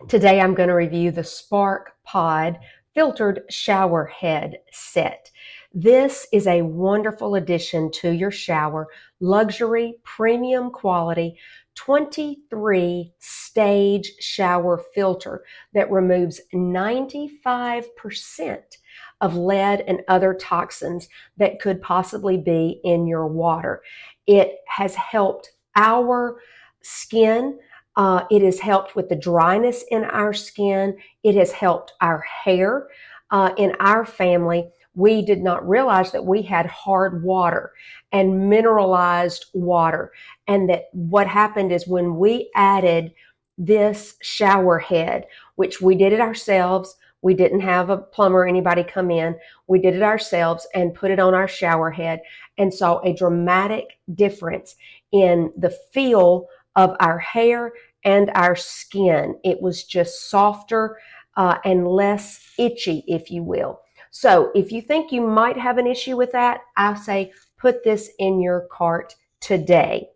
Today I'm going to review the SparkPod filtered shower head set. This is a wonderful addition to your shower, luxury, premium quality, 23 stage shower filter that removes 95% of lead and other toxins that could possibly be in your water. It has helped our skin. It has helped with the dryness in our skin. It has helped our hair. In our family, we did not realize that we had hard water and mineralized water. And that what happened is when we added this shower head, which we did it ourselves, we didn't have a plumber or anybody come in. We did it ourselves and put it on our shower head and saw a dramatic difference in the feel of our hair and our skin. It was just softer and less itchy, if you will. So if you think you might have an issue with that, I say put this in your cart today.